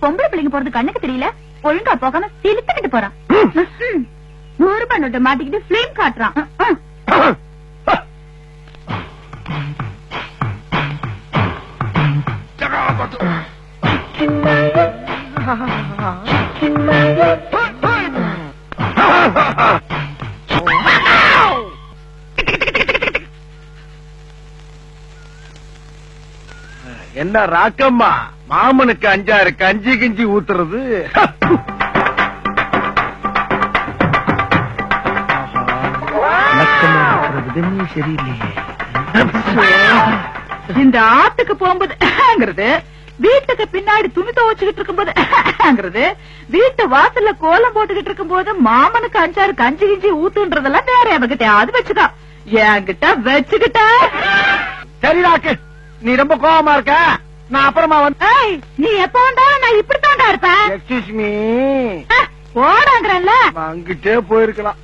பொம்பளை பிள்ளைங்க போறது கண்ணுக்கு தெரியல, ஒழுங்கா போகாம இழுத்துக்கிட்டு போறான். 100 ரூபாய் நோட்டை மாட்டிக்கிட்டு பிளேம் காட்டுறான். என்ன ராக்கம்மா, மாமனுக்கு 5 கஞ்சி கிஞ்சி ஊத்துறது? சரியில்லையே. இந்த ஆத்துக்கு போகும்போது வீட்டுக்கு பின்னாடி துணி துவச்சுக்கிட்டு இருக்கும்போது வீட்டு வாசல்ல கோலம் போட்டுக்கிட்டு இருக்கும் போது மாமனுக்கு 5 கஞ்சி கிஞ்சி ஊத்துன்றதெல்லாம் வேற எவகிட்ட அது வச்சுக்கா, என்கிட்ட வச்சுக்கிட்ட. சரி ராக்கு, நீ ரொம்ப கோபமா இருக்க, நான் அப்புறமா வந்து. நீ எப்ப வந்தாலும் நான் இப்படித்தாண்டா இருப்பேன். எக்ஸ்கியூஸ் மீ, போடாங்கறல்ல, அங்கிட்டே போயிருக்கலாம்.